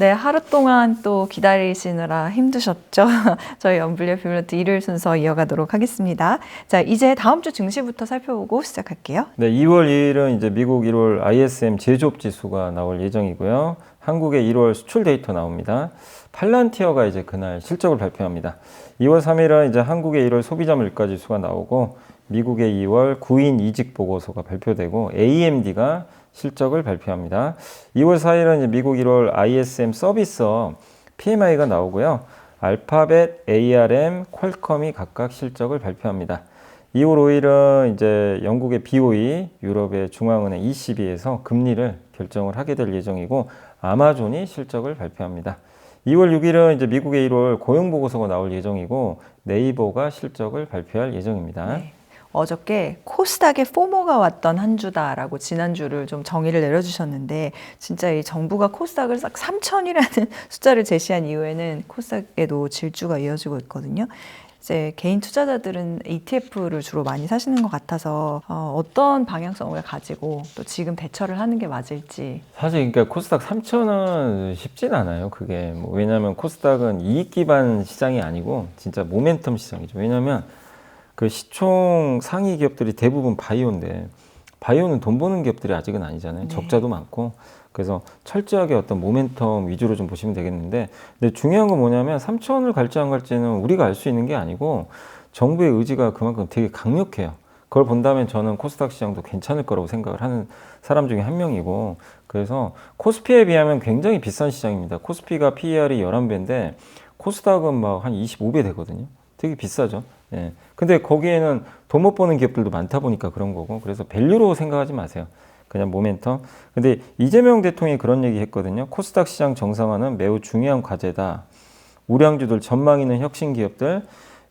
네, 하루 동안 또 기다리시느라 힘드셨죠? 저희 언블리어 뷰러트 일요일 순서 이어가도록 하겠습니다. 자, 이제 다음 주 증시부터 살펴보고 시작할게요. 네, 2월 2일은 이제 미국 1월 ISM 제조업 지수가 나올 예정이고요. 한국의 1월 수출 데이터 나옵니다. 팔란티어가 이제 그날 실적을 발표합니다. 2월 3일은 이제 한국의 1월 소비자 물가 지수가 나오고 미국의 2월 구인 이직 보고서가 발표되고 AMD가 실적을 발표합니다. 2월 4일은 이제 미국 1월 ISM 서비스업 PMI가 나오고요. 알파벳, ARM, 퀄컴이 각각 실적을 발표합니다. 2월 5일은 이제 영국의 BOE, 유럽의 중앙은행 ECB에서 금리를 결정을 하게 될 예정이고 아마존이 실적을 발표합니다. 2월 6일은 이제 미국의 1월 고용 보고서가 나올 예정이고 네이버가 실적을 발표할 예정입니다. 네. 어저께 코스닥에 포모가 왔던 한 주다라고 지난주를 좀 정의를 내려주셨는데 진짜 이 정부가 코스닥을 싹 3천이라는 숫자를 제시한 이후에는 코스닥에도 질주가 이어지고 있거든요. 이제 개인 투자자들은 ETF를 주로 많이 사시는 것 같아서 어떤 방향성을 가지고 또 지금 대처를 하는 게 맞을지. 사실 그러니까 코스닥 3천은 쉽진 않아요. 그게 왜냐하면 코스닥은 이익 기반 시장이 아니고 진짜 모멘텀 시장이죠. 왜냐하면 그 시총 상위 기업들이 대부분 바이오인데 바이오는 돈 버는 기업들이 아직은 아니잖아요. 네. 적자도 많고. 그래서 철저하게 어떤 모멘텀 위주로 좀 보시면 되겠는데 근데 중요한 건 뭐냐면 3천을 갈지 안 갈지는 우리가 알 수 있는 게 아니고 정부의 의지가 그만큼 되게 강력해요. 그걸 본다면 저는 코스닥 시장도 괜찮을 거라고 생각을 하는 사람 중에 한 명이고 그래서 코스피에 비하면 굉장히 비싼 시장입니다. 코스피가 PER이 11배인데 코스닥은 막 한 25배 되거든요. 되게 비싸죠. 예. 근데 거기에는 돈 못 버는 기업들도 많다 보니까 그런 거고 그래서 밸류로 생각하지 마세요. 그냥 모멘텀. 근데 이재명 대통령이 그런 얘기 했거든요. 코스닥 시장 정상화는 매우 중요한 과제다. 우량주들, 전망 있는 혁신 기업들,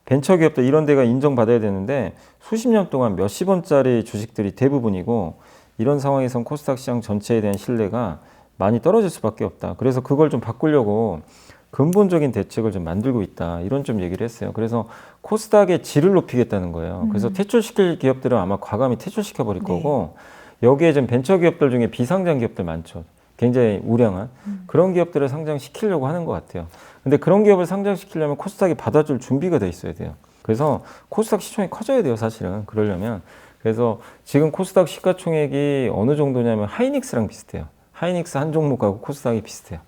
벤처 기업들 이런 데가 인정받아야 되는데 수십 년 동안 몇십 원짜리 주식들이 대부분이고 이런 상황에선 코스닥 시장 전체에 대한 신뢰가 많이 떨어질 수밖에 없다. 그래서 그걸 좀 바꾸려고 근본적인 대책을 좀 만들고 있다. 이런 좀 얘기를 했어요. 그래서 코스닥의 질을 높이겠다는 거예요. 그래서 퇴출시킬 기업들은 아마 과감히 퇴출시켜 버릴 거고 여기에 좀 벤처 기업들 중에 비상장 기업들 많죠. 굉장히 우량한 그런 기업들을 상장시키려고 하는 것 같아요. 근데 그런 기업을 상장시키려면 코스닥이 받아줄 준비가 돼 있어야 돼요. 그래서 코스닥 시총이 커져야 돼요, 사실은. 그러려면. 그래서 지금 코스닥 시가총액이 어느 정도냐면 하이닉스랑 비슷해요. 하이닉스 한 종목하고 코스닥이 비슷해요.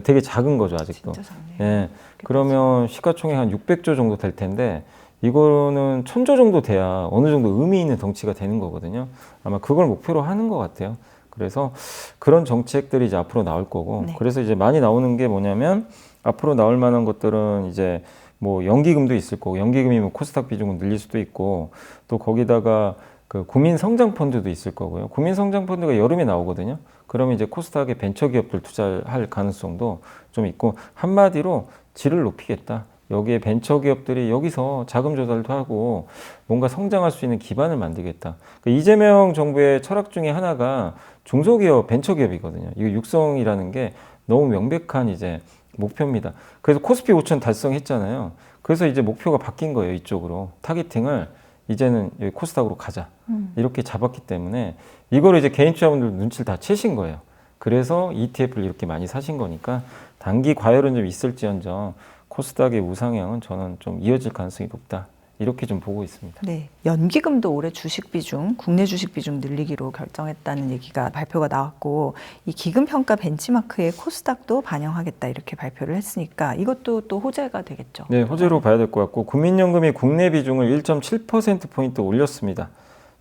되게 작은 거죠, 아직도. 진짜 작네요. 예. 그러면 시가총액 한 600조 정도 될 텐데 이거는 1000조 정도 돼야 어느 정도 의미 있는 덩치가 되는 거거든요. 아마 그걸 목표로 하는 것 같아요. 그래서 그런 정책들이 이제 앞으로 나올 거고 네. 그래서 이제 많이 나오는 게 뭐냐면 앞으로 나올 만한 것들은 이제 뭐 연기금도 있을 거고 연기금이 뭐 코스닥 비중을 늘릴 수도 있고 또 거기다가 그 국민성장펀드도 있을 거고요. 국민성장펀드가 여름에 나오거든요. 그러면 이제 코스닥에 벤처기업들 투자할 가능성도 좀 있고 한마디로 질을 높이겠다. 여기에 벤처기업들이 여기서 자금 조달도 하고 뭔가 성장할 수 있는 기반을 만들겠다. 그러니까 이재명 정부의 철학 중에 하나가 중소기업, 벤처기업이거든요. 이거 육성이라는 게 너무 명백한 이제 목표입니다. 그래서 코스피 5천 달성했잖아요. 그래서 이제 목표가 바뀐 거예요. 이쪽으로. 타겟팅을 이제는 여기 코스닥으로 가자. 이렇게 잡았기 때문에 이거를 이제 개인 투자분들 눈치를 다 채신 거예요. 그래서 ETF를 이렇게 많이 사신 거니까 단기 과열은 좀 있을지언정 코스닥의 우상향은 저는 좀 이어질 가능성이 높다. 이렇게 좀 보고 있습니다. 네, 연기금도 올해 주식 비중, 국내 주식 비중 늘리기로 결정했다는 얘기가 발표가 나왔고 이 기금 평가 벤치마크에 코스닥도 반영하겠다 이렇게 발표를 했으니까 이것도 또 호재가 되겠죠. 네, 호재로 봐야 될 것 같고 국민연금이 국내 비중을 1.7%포인트 올렸습니다.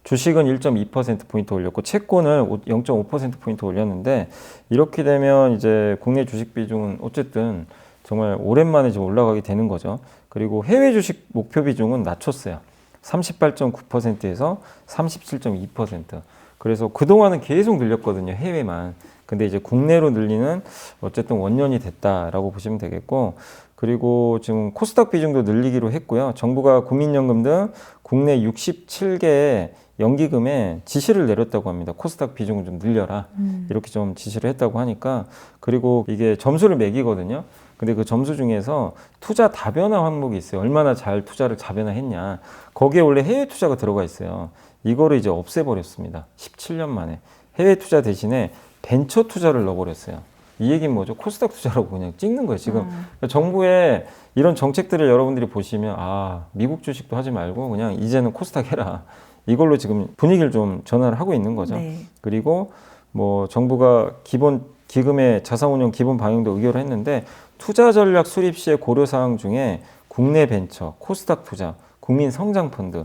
주식은 1.2%포인트 올렸고 채권을 0.5%포인트 올렸는데 이렇게 되면 이제 국내 주식 비중은 어쨌든 정말 오랜만에 좀 올라가게 되는 거죠. 그리고 해외 주식 목표 비중은 낮췄어요. 38.9%에서 37.2%. 그래서 그동안은 계속 늘렸거든요. 해외만. 근데 이제 국내로 늘리는 어쨌든 원년이 됐다라고 보시면 되겠고 그리고 지금 코스닥 비중도 늘리기로 했고요. 정부가 국민연금 등 국내 67개 연기금에 지시를 내렸다고 합니다. 코스닥 비중을 좀 늘려라. 이렇게 좀 지시를 했다고 하니까 그리고 이게 점수를 매기거든요. 근데 그 점수 중에서 투자 다변화 항목이 있어요. 얼마나 잘 투자를 다변화했냐. 거기에 원래 해외 투자가 들어가 있어요. 이거를 이제 없애버렸습니다. 17년 만에. 해외 투자 대신에 벤처 투자를 넣어버렸어요. 이 얘기는 뭐죠? 코스닥 투자라고 그냥 찍는 거예요. 지금 그러니까 정부의 이런 정책들을 여러분들이 보시면 미국 주식도 하지 말고 그냥 이제는 코스닥 해라. 이걸로 지금 분위기를 좀 전환을 하고 있는 거죠. 네. 그리고 뭐 정부가 기본 기금의 자산운용 기본 방향도 의결을 했는데 투자 전략 수립 시의 고려 사항 중에 국내 벤처, 코스닥 투자, 국민 성장 펀드,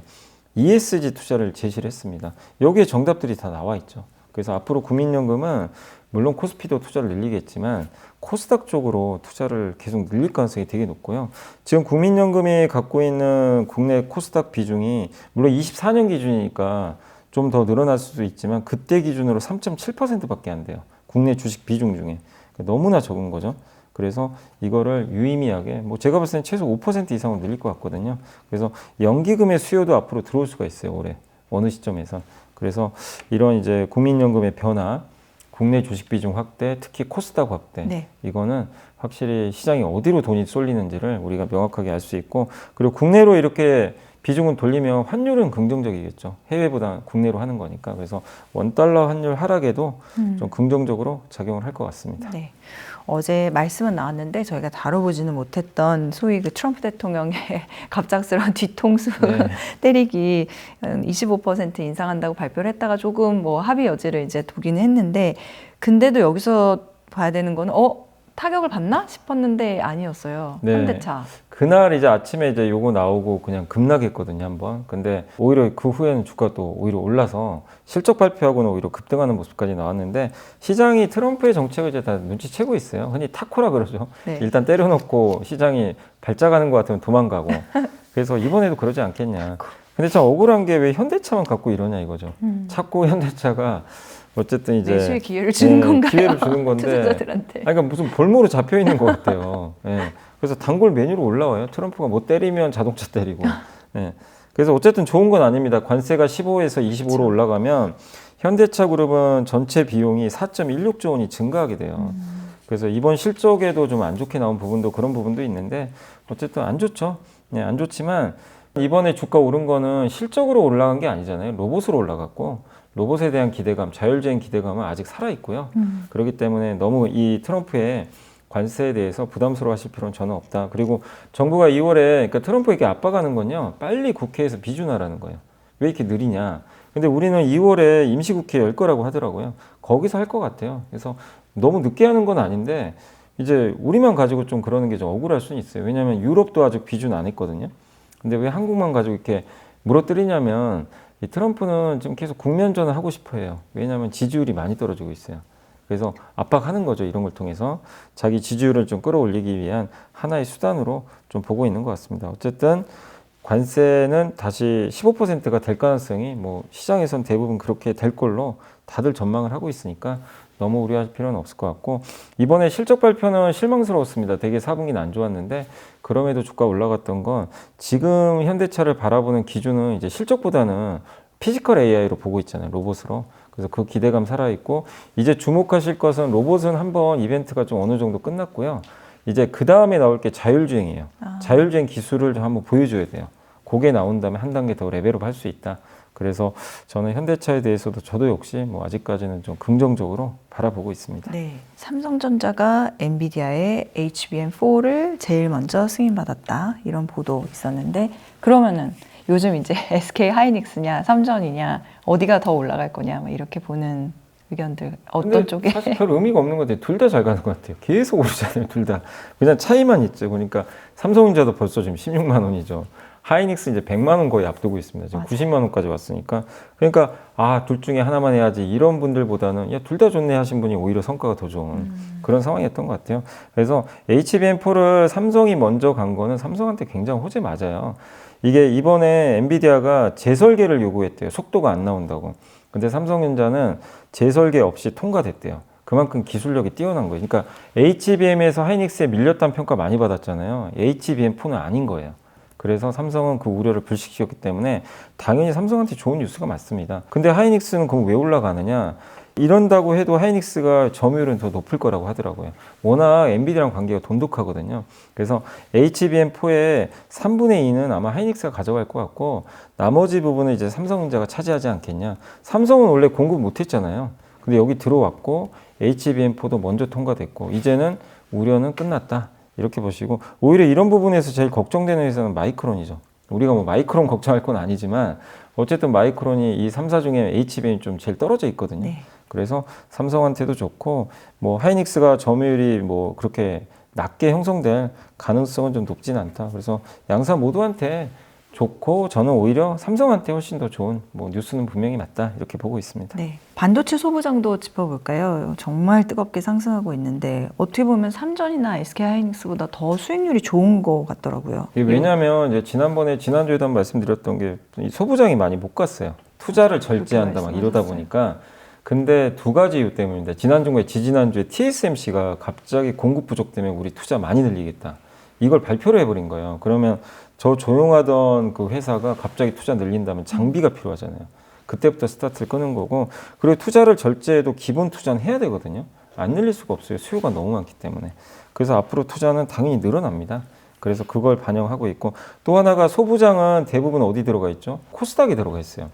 ESG 투자를 제시를 했습니다. 여기에 정답들이 다 나와 있죠. 그래서 앞으로 국민연금은 물론 코스피도 투자를 늘리겠지만 코스닥 쪽으로 투자를 계속 늘릴 가능성이 되게 높고요. 지금 국민연금이 갖고 있는 국내 코스닥 비중이 물론 24년 기준이니까 좀 더 늘어날 수도 있지만 그때 기준으로 3.7%밖에 안 돼요. 국내 주식 비중 중에. 너무나 적은 거죠. 그래서 이거를 유의미하게 뭐 제가 봤을 때는 최소 5% 이상은 늘릴 것 같거든요. 그래서 연기금의 수요도 앞으로 들어올 수가 있어요. 올해 어느 시점에서. 그래서 이런 이제 국민연금의 변화, 국내 주식 비중 확대, 특히 코스닥 확대, 네. 이거는 확실히 시장이 어디로 돈이 쏠리는지를 우리가 명확하게 알 수 있고, 그리고 국내로 이렇게 비중은 돌리면 환율은 긍정적이겠죠. 해외보다 국내로 하는 거니까. 그래서 원달러 환율 하락에도 좀 긍정적으로 작용을 할 것 같습니다. 네. 어제 말씀은 나왔는데 저희가 다뤄보지는 못했던 소위 그 트럼프 대통령의 갑작스러운 뒤통수 네. 때리기 25% 인상한다고 발표를 했다가 조금 뭐 합의 여지를 이제 두기는 했는데, 근데도 여기서 봐야 되는 거는 타격을 받나 싶었는데 아니었어요. 네. 현대차. 그날 이제 아침에 이제 요거 나오고 그냥 급락했거든요, 한번. 근데 오히려 그 후에는 주가도 오히려 올라서 실적 발표하고는 오히려 급등하는 모습까지 나왔는데, 시장이 트럼프의 정책을 이제 다 눈치채고 있어요. 흔히 타코라 그러죠. 네. 일단 때려놓고 시장이 발작하는 것 같으면 도망가고. 그래서 이번에도 그러지 않겠냐. 근데 참 억울한 게 왜 현대차만 갖고 이러냐 이거죠. 자꾸 현대차가 어쨌든 이제 매수의 기회를 주는 건가요? 기회를 주는 건데. 투자자들한테. 그러니까 무슨 볼모로 잡혀 있는 것 같아요. 예. 그래서 단골 메뉴로 올라와요. 트럼프가 뭐 때리면 자동차 때리고. 예. 그래서 어쨌든 좋은 건 아닙니다. 관세가 15에서 25로 그렇죠. 올라가면 현대차 그룹은 전체 비용이 4.16조 원이 증가하게 돼요. 그래서 이번 실적에도 좀 안 좋게 나온 부분도 그런 부분도 있는데 어쨌든 안 좋죠. 예, 안 좋지만 이번에 주가 오른 거는 실적으로 올라간 게 아니잖아요. 로봇으로 올라갔고, 로봇에 대한 기대감, 자율주행 기대감은 아직 살아있고요. 그렇기 때문에 너무 이 트럼프의 관세에 대해서 부담스러워 하실 필요는 저는 없다. 그리고 정부가 2월에, 그러니까 트럼프에게 압박하는 건요, 빨리 국회에서 비준하라는 거예요. 왜 이렇게 느리냐. 근데 우리는 2월에 임시국회 열 거라고 하더라고요. 거기서 할 것 같아요. 그래서 너무 늦게 하는 건 아닌데, 이제 우리만 가지고 좀 그러는 게 좀 억울할 수는 있어요. 왜냐하면 유럽도 아직 비준 안 했거든요. 근데 왜 한국만 가지고 이렇게 물어뜨리냐면, 이 트럼프는 지금 계속 국면전을 하고 싶어 해요. 왜냐하면 지지율이 많이 떨어지고 있어요. 그래서 압박하는 거죠. 이런 걸 통해서 자기 지지율을 좀 끌어올리기 위한 하나의 수단으로 좀 보고 있는 것 같습니다. 어쨌든 관세는 다시 15%가 될 가능성이 뭐 시장에선 대부분 그렇게 될 걸로 다들 전망을 하고 있으니까 너무 우려할 필요는 없을 것 같고, 이번에 실적 발표는 실망스러웠습니다. 되게 4분기는 안 좋았는데 그럼에도 주가 올라갔던 건 지금 현대차를 바라보는 기준은 이제 실적보다는 피지컬 AI로 보고 있잖아요. 로봇으로. 그래서 그 기대감 살아있고, 이제 주목하실 것은 로봇은 한번 이벤트가 좀 어느 정도 끝났고요. 이제 그 다음에 나올 게 자율주행이에요. 자율주행 기술을 좀 한번 보여줘야 돼요. 그게 나온 다음에 한 단계 더 레벨업 할 수 있다. 그래서 저는 현대차에 대해서도 저도 역시 뭐 아직까지는 좀 긍정적으로 바라보고 있습니다. 네, 삼성전자가 엔비디아의 HBM4를 제일 먼저 승인받았다, 이런 보도 있었는데, 그러면은 요즘 이제 SK 하이닉스냐 삼전이냐 어디가 더 올라갈 거냐 막 이렇게 보는 의견들 어떤 쪽에? 사실 별 의미가 없는 것 같아요. 둘 다 잘 가는 것 같아요. 계속 오르잖아요. 둘 다. 그냥 차이만 있죠. 그러니까 삼성전자도 벌써 지금 16만 원이죠. 하이닉스 이제 100만 원 거의 앞두고 있습니다. 지금 맞아요. 90만 원까지 왔으니까. 그러니까 둘 중에 하나만 해야지 이런 분들보다는 둘 다 좋네 하신 분이 오히려 성과가 더 좋은 그런 상황이었던 것 같아요. 그래서 HBM4를 삼성이 먼저 간 거는 삼성한테 굉장히 호재 맞아요. 이게 이번에 엔비디아가 재설계를 요구했대요. 속도가 안 나온다고. 근데 삼성전자는 재설계 없이 통과됐대요. 그만큼 기술력이 뛰어난 거예요. 그러니까 HBM에서 하이닉스에 밀렸다는 평가 많이 받았잖아요. HBM4는 아닌 거예요. 그래서 삼성은 그 우려를 불식시켰기 때문에 당연히 삼성한테 좋은 뉴스가 맞습니다. 근데 하이닉스는 그럼 왜 올라가느냐? 이런다고 해도 하이닉스가 점유율은 더 높을 거라고 하더라고요. 워낙 엔비디아랑 관계가 돈독하거든요. 그래서 HBM4의 3분의 2는 아마 하이닉스가 가져갈 것 같고, 나머지 부분은 이제 삼성전자가 차지하지 않겠냐. 삼성은 원래 공급 못 했잖아요. 근데 여기 들어왔고 HBM4도 먼저 통과됐고 이제는 우려는 끝났다. 이렇게 보시고 오히려 이런 부분에서 제일 걱정되는 회사는 마이크론이죠. 우리가 뭐 마이크론 걱정할 건 아니지만 어쨌든 마이크론이 이 3사 중에 HBM이 좀 제일 떨어져 있거든요. 네. 그래서 삼성한테도 좋고 뭐 하이닉스가 점유율이 뭐 그렇게 낮게 형성될 가능성은 좀 높진 않다. 그래서 양사 모두한테 좋고 저는 오히려 삼성한테 훨씬 더 좋은 뭐 뉴스는 분명히 맞다 이렇게 보고 있습니다. 네. 반도체 소부장도 짚어볼까요? 정말 뜨겁게 상승하고 있는데 어떻게 보면 삼전이나 SK 하이닉스보다 더 수익률이 좋은 것 같더라고요. 왜냐하면 이제 지난주에도 한번 말씀드렸던 게 이 소부장이 많이 못 갔어요. 투자를 절제한다 막 이러다 보니까. 근데 두 가지 이유 때문입니다. 지난주에 지지난주에 TSMC가 갑자기 공급 부족 때문에 우리 투자 많이 늘리겠다. 이걸 발표를 해버린 거예요. 그러면 저 조용하던 그 회사가 갑자기 투자 늘린다면 장비가 필요하잖아요. 그때부터 스타트를 끄는 거고, 그리고 투자를 절제해도 기본 투자는 해야 되거든요. 안 늘릴 수가 없어요. 수요가 너무 많기 때문에. 그래서 앞으로 투자는 당연히 늘어납니다. 그래서 그걸 반영하고 있고, 또 하나가 소부장은 대부분 어디 들어가 있죠? 코스닥에 들어가 있어요.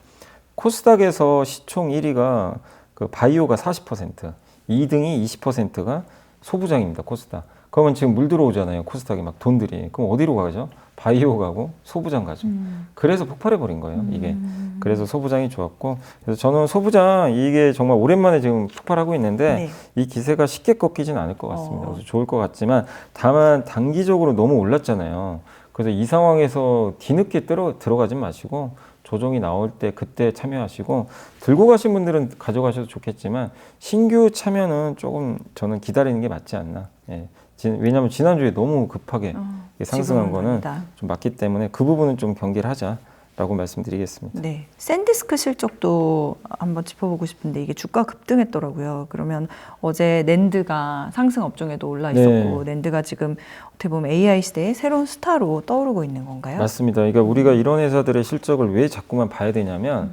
코스닥에서 시총 1위가 그 바이오가 40%, 2등이 20%가 소부장입니다. 코스닥. 그러면 지금 물 들어오잖아요. 코스닥에 막 돈들이. 그럼 어디로 가죠? 바이오 가고 소부장 가죠. 그래서 폭발해 버린 거예요. 이게. 그래서 소부장이 좋았고, 그래서 저는 소부장 이게 정말 오랜만에 지금 폭발하고 있는데 네. 이 기세가 쉽게 꺾이진 않을 것 같습니다. 그래서 좋을 것 같지만 다만 단기적으로 너무 올랐잖아요. 그래서 이 상황에서 뒤늦게 들어가진 마시고 조정이 나올 때 그때 참여하시고, 들고 가신 분들은 가져가셔도 좋겠지만 신규 참여는 조금 저는 기다리는 게 맞지 않나. 예. 왜냐하면 지난주에 너무 급하게 상승한 거는 아니다. 좀 맞기 때문에 그 부분은 좀 경계를 하자라고 말씀드리겠습니다. 네. 샌디스크 실적도 한번 짚어보고 싶은데 이게 주가 급등했더라고요. 그러면 어제 낸드가 상승 업종에도 올라 있었고, 낸드가 지금 어떻게 보면 AI 시대의 새로운 스타로 떠오르고 있는 건가요? 맞습니다. 그러니까 우리가 이런 회사들의 실적을 왜 자꾸만 봐야 되냐면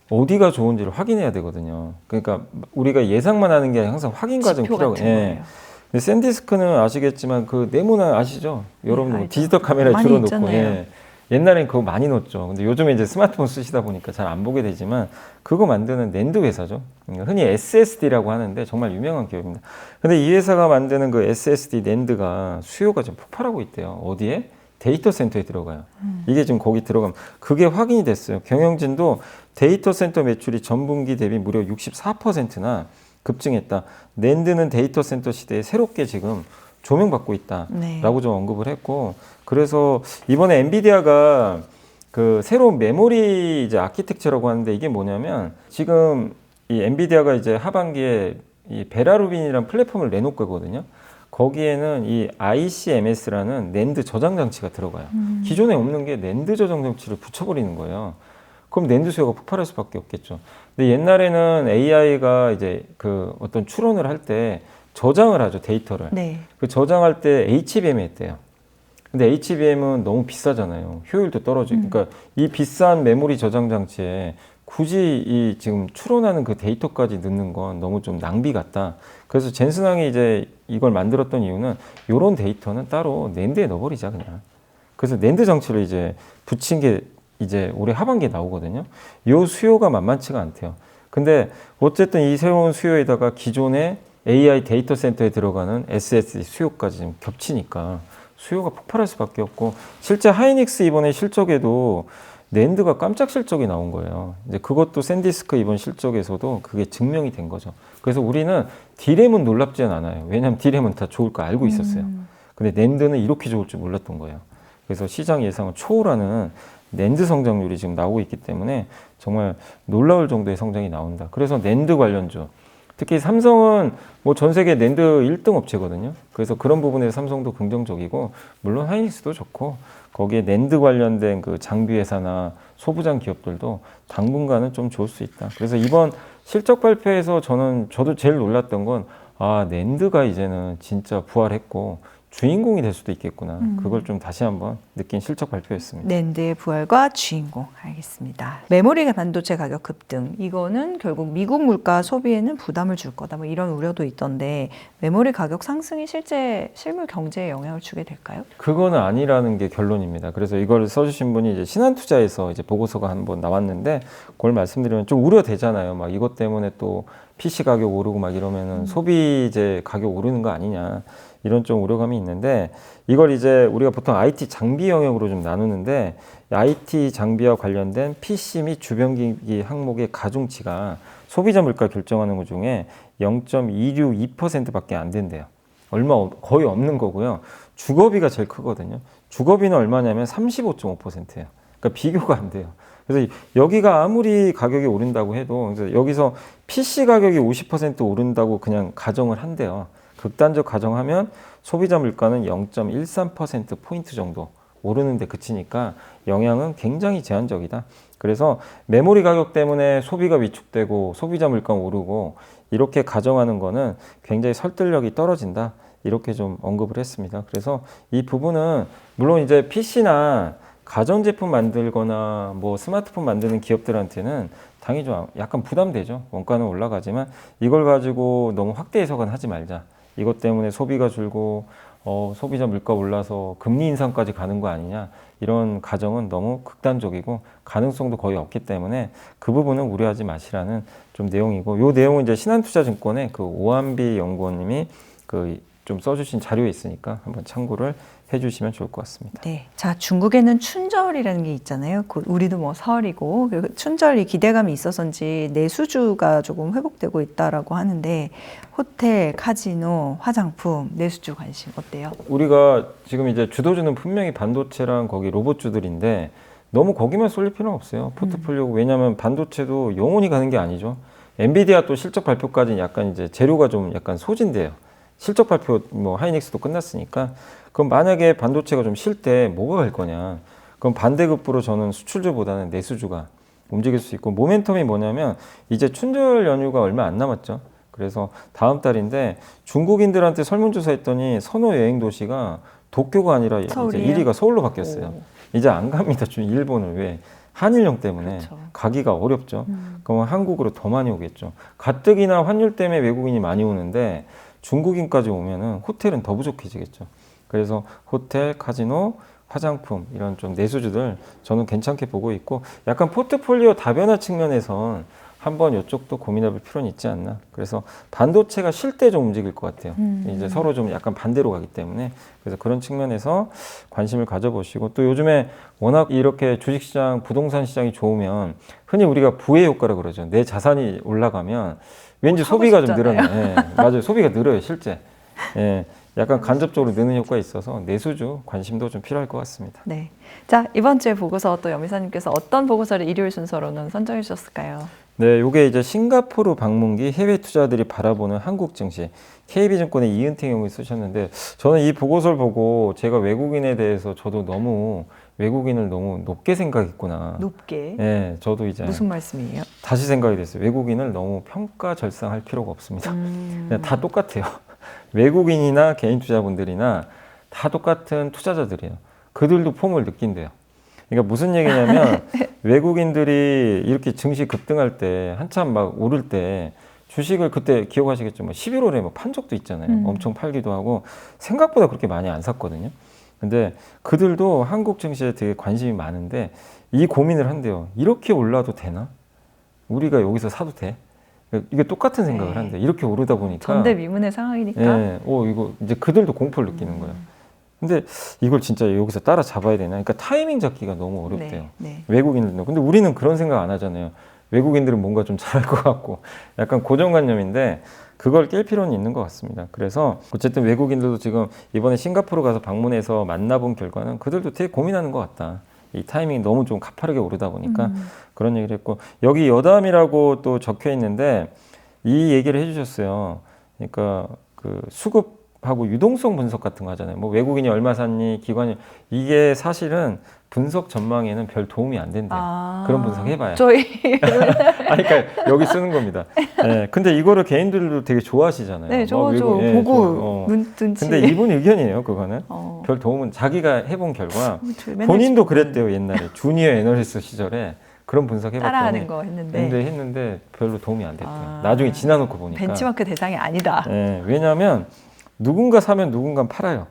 어디가 좋은지를 확인해야 되거든요. 그러니까 우리가 예상만 하는 게 아니라 항상 확인 과정이 지표 필요하고. 같은 거예요. 근데 샌디스크는 아시겠지만 그 네모난 아시죠? 여러분 알죠. 디지털 카메라에 많이 줄여놓고. 있잖아요. 예. 옛날엔 그거 많이 넣었죠. 근데 요즘에 이제 스마트폰 쓰시다 보니까 잘 안 보게 되지만 그거 만드는 낸드 회사죠. 흔히 SSD라고 하는데 정말 유명한 기업입니다. 근데 이 회사가 만드는 그 SSD 낸드가 수요가 지금 폭발하고 있대요. 어디에? 데이터 센터에 들어가요. 이게 지금 거기 들어가면 그게 확인이 됐어요. 경영진도 데이터 센터 매출이 전분기 대비 무려 64%나 급증했다. 낸드는 데이터 센터 시대에 새롭게 지금 조명받고 있다라고 네. 좀 언급을 했고, 그래서 이번에 엔비디아가 그 새로운 메모리 이제 아키텍처라고 하는데 이게 뭐냐면 지금 이 엔비디아가 이제 하반기에 이 베라루빈이라는 플랫폼을 내놓을 거거든요. 거기에는 이 ICMS라는 낸드 저장 장치가 들어가요. 기존에 없는 게 낸드 저장 장치를 붙여버리는 거예요. 그럼 낸드 수요가 폭발할 수밖에 없겠죠. 근데 옛날에는 AI가 이제 그 어떤 추론을 할 때 저장을 하죠, 데이터를. 네. 그 저장할 때 HBM에 했대요. 근데 HBM은 너무 비싸잖아요. 효율도 떨어지고. 그러니까 이 비싼 메모리 저장 장치에 굳이 이 지금 추론하는 그 데이터까지 넣는 건 너무 좀 낭비 같다. 그래서 젠슨항이 이제 이걸 만들었던 이유는 이런 데이터는 따로 낸드에 넣어버리자 그냥. 그래서 낸드 장치를 이제 붙인 게 이제 올해 하반기에 나오거든요. 이 수요가 만만치가 않대요. 근데 어쨌든 이 새로운 수요에다가 기존의 AI 데이터 센터에 들어가는 SSD 수요까지 지금 겹치니까 수요가 폭발할 수밖에 없고, 실제 하이닉스 이번에 실적에도 낸드가 깜짝 실적이 나온 거예요. 이제 그것도 샌디스크 이번 실적에서도 그게 증명이 된 거죠. 그래서 우리는 D램은 놀랍지는 않아요. 왜냐하면 D램은 다 좋을 거 알고 있었어요. 근데 낸드는 이렇게 좋을 줄 몰랐던 거예요. 그래서 시장 예상을 초월하는 낸드 성장률이 지금 나오고 있기 때문에 정말 놀라울 정도의 성장이 나온다. 그래서 낸드 관련주, 특히 삼성은 뭐 전 세계 낸드 1등 업체거든요. 그래서 그런 부분에서 삼성도 긍정적이고, 물론 하이닉스도 좋고, 거기에 낸드 관련된 그 장비 회사나 소부장 기업들도 당분간은 좀 좋을 수 있다. 그래서 이번 실적 발표에서 저도 제일 놀랐던 건, 아, 낸드가 이제는 진짜 부활했고 주인공이 될 수도 있겠구나. 그걸 좀 다시 한번 느낀 실적 발표였습니다. 낸드의 부활과 주인공. 알겠습니다. 메모리 반도체 가격 급등. 이거는 결국 미국 물가 소비에는 부담을 줄 거다. 뭐 이런 우려도 있던데, 메모리 가격 상승이 실제 실물 경제에 영향을 주게 될까요? 그거는 아니라는 게 결론입니다. 그래서 이걸 써주신 분이 이제 신한투자에서 이제 보고서가 한번 나왔는데, 그걸 말씀드리면 좀 우려되잖아요. 막 이것 때문에 또 PC 가격 오르고 막 이러면은 소비재 가격 오르는 거 아니냐 이런 좀 우려감이 있는데 이걸 이제 우리가 보통 IT 장비 영역으로 좀 나누는데 IT 장비와 관련된 PC 및 주변기기 항목의 가중치가 소비자 물가 결정하는 것 중에 0.262%밖에 안 된대요. 거의 없는 거고요. 주거비가 제일 크거든요. 주거비는 얼마냐면 35.5%예요. 그러니까 비교가 안 돼요. 그래서 여기가 아무리 가격이 오른다고 해도 그래서 여기서 PC 가격이 50% 오른다고 그냥 가정을 한대요. 극단적 가정하면 소비자 물가는 0.13%포인트 정도 오르는데 그치니까 영향은 굉장히 제한적이다. 그래서 메모리 가격 때문에 소비가 위축되고 소비자 물가 오르고 이렇게 가정하는 거는 굉장히 설득력이 떨어진다. 이렇게 좀 언급을 했습니다. 그래서 이 부분은 물론 이제 PC나 가전제품 만들거나 뭐 스마트폰 만드는 기업들한테는 당연히 좀 약간 부담되죠. 원가는 올라가지만 이걸 가지고 너무 확대 해석은 하지 말자. 이것 때문에 소비가 줄고 소비자 물가 올라서 금리 인상까지 가는 거 아니냐. 이런 가정은 너무 극단적이고 가능성도 거의 없기 때문에 그 부분은 우려하지 마시라는 좀 내용이고 요 내용은 이제 신한투자증권의 그 오한비 연구원님이 그 좀 써주신 자료에 있으니까 한번 참고를 해주시면 좋을 것 같습니다. 네. 자, 중국에는 춘절이라는 게 있잖아요. 곧 우리도 뭐 설이고 그 춘절이 기대감이 있어서인지 내수주가 조금 회복되고 있다라고 하는데 호텔, 카지노, 화장품, 내수주 관심 어때요? 우리가 지금 이제 주도주는 분명히 반도체랑 거기 로봇주들인데 너무 거기만 쏠릴 필요는 없어요. 포트폴리오 왜냐하면 반도체도 영원히 가는 게 아니죠. 엔비디아 또 실적 발표까지는 약간 이제 재료가 좀 약간 소진돼요. 실적 발표 뭐 하이닉스도 끝났으니까 그럼 만약에 반도체가 좀 쉴 때 뭐가 갈 거냐? 그럼 반대급부로 저는 수출주보다는 내수주가 움직일 수 있고 모멘텀이 뭐냐면 이제 춘절 연휴가 얼마 안 남았죠. 그래서 다음 달인데 중국인들한테 설문조사 했더니 선호 여행 도시가 도쿄가 아니라 이제 서울이에요? 1위가 서울로 바뀌었어요. 오. 이제 안 갑니다. 일본을 왜? 한일령 때문에 그렇죠. 가기가 어렵죠. 그럼 한국으로 더 많이 오겠죠. 가뜩이나 환율 때문에 외국인이 많이 오는데 중국인까지 오면은 호텔은 더 부족해지겠죠. 그래서 호텔, 카지노, 화장품 이런 좀 내수주들 저는 괜찮게 보고 있고 약간 포트폴리오 다변화 측면에선 한번 이쪽도 고민해 볼 필요는 있지 않나. 그래서 반도체가 쉴 때 좀 움직일 것 같아요. 이제 서로 좀 약간 반대로 가기 때문에 그래서 그런 측면에서 관심을 가져보시고 또 요즘에 워낙 이렇게 주식시장, 부동산 시장이 좋으면 흔히 우리가 부의 효과라고 그러죠. 내 자산이 올라가면 왠지 사고 소비가 좀 싶잖아요. 늘어나요. 예, 맞아요. 소비가 늘어요, 실제. 예, 약간 간접적으로 느는 효과가 있어서 내수주 관심도 좀 필요할 것 같습니다. 네. 자, 이번 주에 보고서 또 염이사님께서 어떤 보고서를 일요일 순서로는 선정해 주셨을까요? 네, 요게 이제 싱가포르 방문기 해외 투자들이 바라보는 한국 증시 KB증권의 이은택 형이 쓰셨는데 저는 이 보고서를 보고 제가 외국인에 대해서 저도 너무 외국인을 너무 높게 생각했구나. 높게. 네, 저도 이제 무슨 말씀이에요? 다시 생각이 됐어요. 외국인을 너무 평가 절상할 필요가 없습니다. 그냥 다 똑같아요. 외국인이나 개인 투자분들이나 다 똑같은 투자자들이에요. 그들도 폼을 느낀대요. 그러니까 무슨 얘기냐면 외국인들이 이렇게 증시 급등할 때 한참 막 오를 때 주식을 그때 기억하시겠죠. 뭐 11월에 뭐 판 적도 있잖아요. 엄청 팔기도 하고 생각보다 그렇게 많이 안 샀거든요. 근데 그들도 한국 증시에 되게 관심이 많은데 이 고민을 한대요. 이렇게 올라도 되나? 우리가 여기서 사도 돼? 이게 똑같은 생각을 네. 한대. 이렇게 오르다 보니까 전대미문의 상황이니까. 예, 이거 이제 그들도 공포를 느끼는 거예요. 근데 이걸 진짜 여기서 따라 잡아야 되나? 그러니까 타이밍 잡기가 너무 어렵대요. 네, 네. 외국인들도. 근데 우리는 그런 생각 안 하잖아요. 외국인들은 뭔가 좀 잘할 것 같고 약간 고정관념인데 그걸 깰 필요는 있는 것 같습니다. 그래서 어쨌든 외국인들도 지금 이번에 싱가포르 가서 방문해서 만나본 결과는 그들도 되게 고민하는 것 같다. 이 타이밍이 너무 좀 가파르게 오르다 보니까 그런 얘기를 했고 여기 여담이라고 또 적혀 있는데 이 얘기를 해주셨어요. 그러니까 그 수급하고 유동성 분석 같은 거 하잖아요. 뭐 외국인이 얼마 샀니, 기관이 이게 사실은 분석 전망에는 별 도움이 안 된대요. 그런 분석 해봐야. 저희 아니, 그러니까 여기 쓰는 겁니다. 네, 근데 이거를 개인들도 되게 좋아하시잖아요. 네, 뭐 저 예, 보고 좋아요. 눈치. 근데 이분 의견이에요, 그거는. 어. 별 도움은 자기가 해본 결과 저 맨날 본인도 지금 그랬대요, 옛날에. 주니어 애널리스트 시절에 그런 분석 따라하는 해봤더니 거 했는데 했는데 별로 도움이 안 됐대요. 아. 나중에 지나놓고 보니까. 벤치마크 대상이 아니다. 예, 왜냐하면 누군가 사면 누군가 팔아요.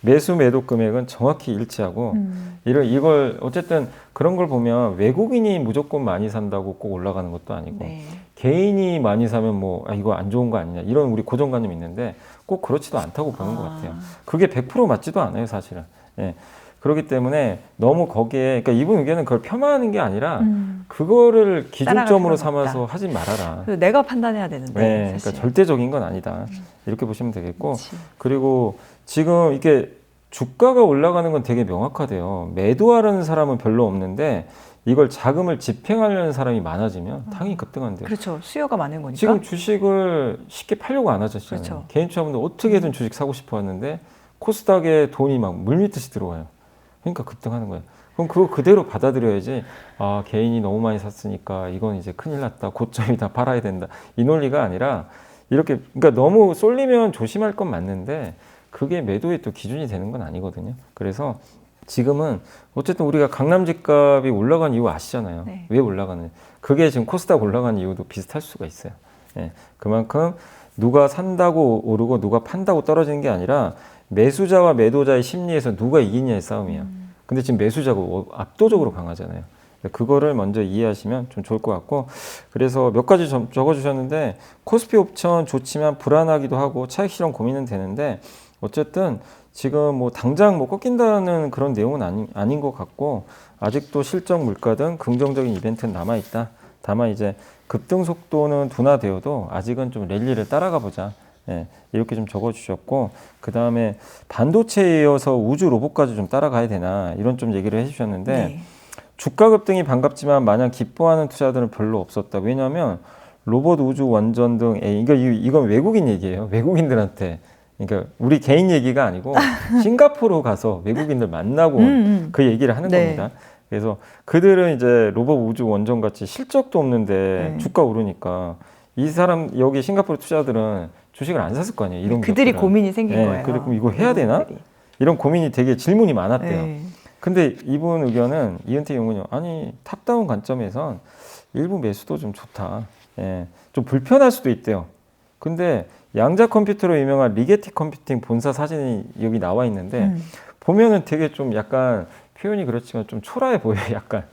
매수 매도 금액은 정확히 일치하고 이걸 어쨌든 그런 걸 보면 외국인이 무조건 많이 산다고 꼭 올라가는 것도 아니고 네. 개인이 많이 사면 뭐 이거 안 좋은 거 아니냐 이런 우리 고정관념이 있는데 꼭 그렇지도 않다고 보는 것 같아요. 그게 100% 맞지도 않아요, 사실은. 예. 그렇기 때문에 너무 거기에 그러니까 이분 의견은 그걸 폄하하는 게 아니라 그거를 기준점으로 삼아서 하지 말아라. 내가 판단해야 되는데. 네, 그러니까 사실. 절대적인 건 아니다. 이렇게 보시면 되겠고 그치. 그리고 지금 이게 주가가 올라가는 건 되게 명확하대요. 매도하려는 사람은 별로 없는데 이걸 자금을 집행하려는 사람이 많아지면 당연히 급등한대요. 그렇죠. 수요가 많은 거니까. 지금 주식을 쉽게 팔려고 안 하셨잖아요. 그렇죠. 개인 투자분들 어떻게든 주식 사고 싶어 하는데 코스닥에 돈이 막 물밀듯이 들어와요. 그러니까 급등하는 거예요. 그럼 그거 그대로 받아들여야지. 아, 개인이 너무 많이 샀으니까 이건 이제 큰일 났다. 고점이다. 팔아야 된다. 이 논리가 아니라 이렇게 그러니까 너무 쏠리면 조심할 건 맞는데 그게 매도의 또 기준이 되는 건 아니거든요. 그래서 지금은 어쨌든 우리가 강남 집값이 올라간 이유 아시잖아요. 네. 왜 올라가는? 그게 지금 코스닥 올라간 이유도 비슷할 수가 있어요. 예, 그만큼 누가 산다고 오르고 누가 판다고 떨어지는 게 아니라 매수자와 매도자의 심리에서 누가 이기냐의 싸움이에요. 근데 지금 매수자가 압도적으로 강하잖아요. 그거를 먼저 이해하시면 좀 좋을 것 같고 그래서 몇 가지 적어주셨는데 코스피 옵션 좋지만 불안하기도 하고 차익 실현 고민은 되는데 어쨌든 지금 뭐 당장 뭐 꺾인다는 그런 내용은 아닌 것 같고 아직도 실적 물가 등 긍정적인 이벤트는 남아있다. 다만 이제 급등 속도는 둔화되어도 아직은 좀 랠리를 따라가 보자. 예, 이렇게 좀 적어주셨고 그 다음에 반도체에 이어서 우주 로봇까지 좀 따라가야 되나 이런 좀 얘기를 해주셨는데 네. 주가 급등이 반갑지만 마냥 기뻐하는 투자들은 별로 없었다. 왜냐하면 로봇 우주 원전 등 이건 외국인 얘기예요. 외국인들한테 그러니까 우리 개인 얘기가 아니고 싱가포르 가서 외국인들 만나고 그 얘기를 하는 네. 겁니다. 그래서 그들은 이제 로봇 우주 원전 같이 실적도 없는데 네. 주가 오르니까 이 사람 여기 싱가포르 투자들은 주식을 안 샀을 거 아니에요. 이런 그들이 기업들은. 고민이 생긴 네, 거예요. 그리고 이거 해야 되나? 외국인들이. 이런 고민이 되게 질문이 많았대요. 네. 근데 이분 의견은 이은태 연구원 아니 탑다운 관점에선 일부 매수도 좀 좋다. 예, 좀 불편할 수도 있대요. 근데 양자 컴퓨터로 유명한 리게티 컴퓨팅 본사 사진이 여기 나와 있는데 보면은 되게 좀 약간 표현이 그렇지만 좀 초라해 보여요. 약간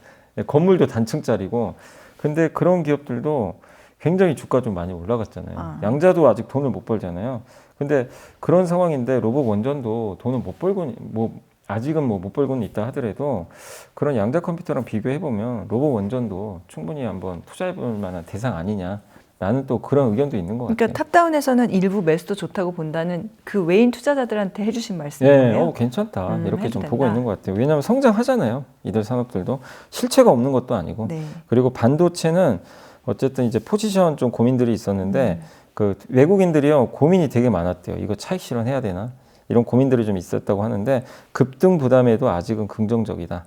건물도 단층짜리고 근데 그런 기업들도 굉장히 주가 좀 많이 올라갔잖아요. 양자도 아직 돈을 못 벌잖아요. 근데 그런 상황인데 로봇 원전도 돈을 못 벌고 아직은 못 벌고는 있다 하더라도 그런 양자 컴퓨터랑 비교해 보면 로봇 원전도 충분히 한번 투자해 볼 만한 대상 아니냐라는 또 그런 의견도 있는 것 같아요. 그러니까 탑다운에서는 일부 매수도 좋다고 본다는 그 외인 투자자들한테 해주신 말씀이에요. 네, 괜찮다 이렇게 좀 해도 보고 된다. 있는 것 같아요. 왜냐하면 성장하잖아요. 이들 산업들도 실체가 없는 것도 아니고 네. 그리고 반도체는 어쨌든 이제 포지션 좀 고민들이 있었는데 그 외국인들이요 고민이 되게 많았대요. 이거 차익 실현해야 되나? 이런 고민들이 좀 있었다고 하는데 급등 부담에도 아직은 긍정적이다.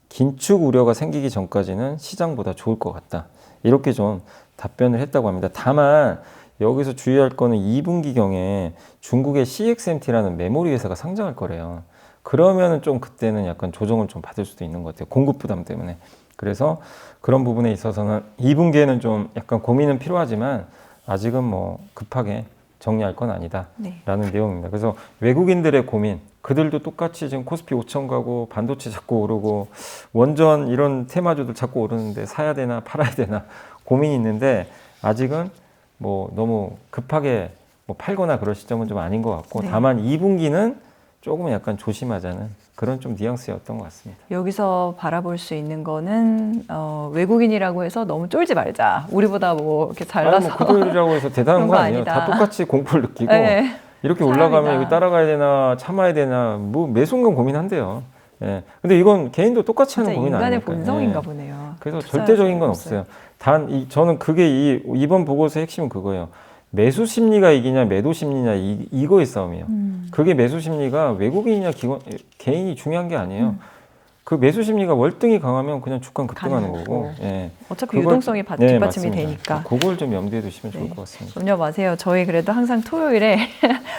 긴축 우려가 생기기 전까지는 시장보다 좋을 것 같다. 이렇게 좀 답변을 했다고 합니다. 다만 여기서 주의할 거는 2분기경에 중국의 CXMT라는 메모리 회사가 상장할 거래요. 그러면은 좀 그때는 약간 조정을 좀 받을 수도 있는 것 같아요. 공급 부담 때문에. 그래서 그런 부분에 있어서는 2분기에는 좀 약간 고민은 필요하지만 아직은 뭐 급하게 정리할 건 아니다 라는 내용입니다. 그래서 외국인들의 고민 그들도 똑같이 지금 코스피 5천 가고 반도체 자꾸 오르고 원전 이런 테마주들 자꾸 오르는데 사야 되나 팔아야 되나 고민이 있는데 아직은 뭐 너무 급하게 뭐 팔거나 그럴 시점은 좀 아닌 것 같고 다만 2분기는 조금 약간 조심하자는 그런 좀 뉘앙스였던 것 같습니다. 여기서 바라볼 수 있는 거는 외국인이라고 해서 너무 쫄지 말자. 우리보다 뭐 이렇게 잘나서 뭐 그들이라고 해서 대단한 그런 거 거 아니에요. 아니다. 다 똑같이 공포를 느끼고 네. 이렇게 사람이다. 올라가면 이거 따라가야 되나 참아야 되나 뭐 매 순간 고민한대요. 예. 근데 이건 개인도 똑같이 하는 진짜 고민 아니에요. 인간의 본성인가 보네요. 그래서 절대적인 건 없어요. 저는 그게 이번 보고서의 핵심은 그거예요. 매수 심리가 이기냐 매도 심리냐 이거의 싸움이에요. 그게 매수 심리가 외국인이냐 개인이 중요한 게 아니에요. 그 매수 심리가 월등히 강하면 그냥 주가 급등하는 가능하고. 거고. 예. 어차피 그걸 유동성이 네, 뒷받침이 맞습니다. 되니까. 그걸 좀 염두에 두시면 좋을 네. 것 같습니다. 염려 마세요. 저희 그래도 항상 토요일에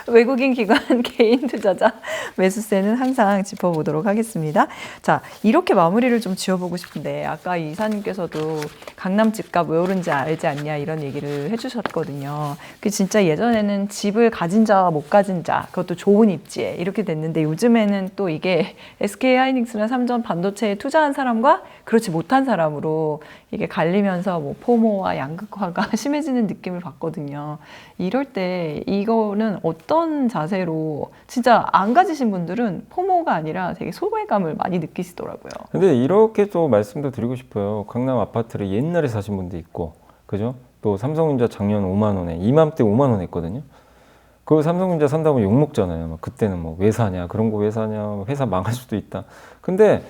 외국인 기관 개인 투자자 매수세는 항상 짚어보도록 하겠습니다. 자, 이렇게 마무리를 좀 지어보고 싶은데 아까 이사님께서도 강남 집값 왜 오른지 알지 않냐 이런 얘기를 해주셨거든요. 그 진짜 예전에는 집을 가진 자와 못 가진 자, 그것도 좋은 입지에 이렇게 됐는데 요즘에는 또 이게 SK하이닉스나 삼전 반도체에 투자한 사람과 그렇지 못한 사람으로 이게 갈리면서 뭐 포모와 양극화가 심해지는 느낌을 받거든요. 이럴 때 이거는 어떤 자세로 진짜 안 가지신 분들은 포모가 아니라 되게 소외감을 많이 느끼시더라고요. 근데 이렇게 또 말씀도 드리고 싶어요. 강남 아파트를 옛날에 사신 분도 있고, 그죠? 또 삼성전자 작년 5만 원에, 이맘때 5만 원 했거든요. 그 삼성전자 산다고 욕 먹잖아요. 막 그때는 뭐 왜 사냐, 그런 거 왜 사냐, 회사 망할 수도 있다. 근데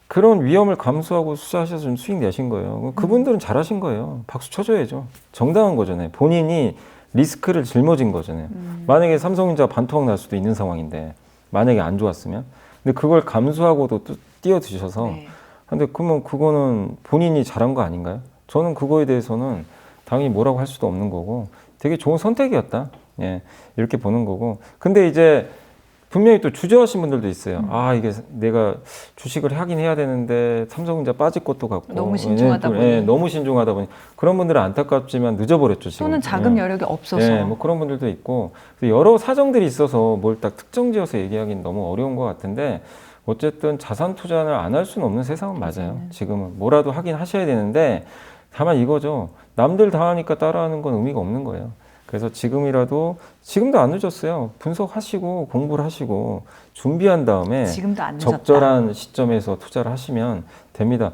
그런 위험을 감수하고 투자하셔서 좀 수익 내신 거예요. 그분들은 잘하신 거예요. 박수 쳐줘야죠. 정당한 거잖아요. 본인이 리스크를 짊어진 거잖아요. 만약에 삼성전자 반토막 날 수도 있는 상황인데 만약에 안 좋았으면, 근데 그걸 감수하고도 또 뛰어드셔서, 네. 근데 그러면 그거는 본인이 잘한 거 아닌가요? 저는 그거에 대해서는 당연히 뭐라고 할 수도 없는 거고 되게 좋은 선택이었다. 예, 이렇게 보는 거고. 근데 이제 분명히 또 주저하신 분들도 있어요. 아, 이게 내가 주식을 하긴 해야 되는데 삼성전자 빠질 것도 같고 너무 신중하다 보니. 예, 너무 신중하다 보니 그런 분들은 안타깝지만 늦어버렸죠 지금. 또는 자금 예. 여력이 없어서. 예, 뭐 그런 분들도 있고 여러 사정들이 있어서 뭘 딱 특정지어서 얘기하기는 너무 어려운 것 같은데 어쨌든 자산 투자를 안 할 수는 없는 세상은 맞아요. 지금은 뭐라도 하긴 하셔야 되는데 다만 이거죠. 남들 다 하니까 따라하는 건 의미가 없는 거예요. 그래서 지금이라도 지금도 안 늦었어요. 분석하시고 공부를 하시고 준비한 다음에 지금도 안 늦었다. 적절한 시점에서 투자를 하시면 됩니다.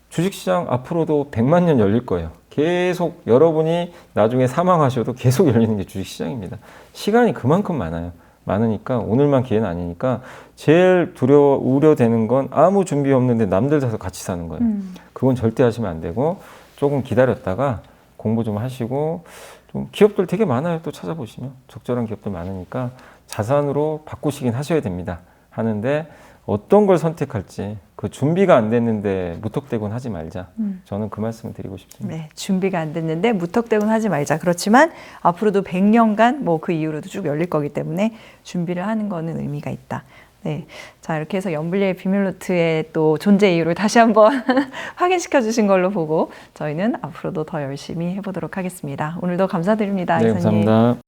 주식시장 앞으로도 100만 년 열릴 거예요. 계속 여러분이 나중에 사망하셔도 계속 열리는 게 주식시장입니다. 시간이 그만큼 많아요. 많으니까 오늘만 기회는 아니니까 제일 우려되는 건 아무 준비 없는데 남들 사서 같이 사는 거예요. 그건 절대 하시면 안 되고 조금 기다렸다가 공부 좀 하시고 좀 기업들 되게 많아요. 또 찾아보시면 적절한 기업들 많으니까 자산으로 바꾸시긴 하셔야 됩니다. 하는데 어떤 걸 선택할지 그 준비가 안 됐는데 무턱대고는 하지 말자. 저는 그 말씀을 드리고 싶습니다. 네, 준비가 안 됐는데 무턱대고는 하지 말자. 그렇지만 앞으로도 100년간 뭐 그 이후로도 쭉 열릴 거기 때문에 준비를 하는 거는 의미가 있다. 네, 자 이렇게 해서 연불리의 비밀노트의 또 존재 이유를 다시 한번 확인시켜 주신 걸로 보고 저희는 앞으로도 더 열심히 해보도록 하겠습니다. 오늘도 감사드립니다, 네, 이사님. 감사합니다.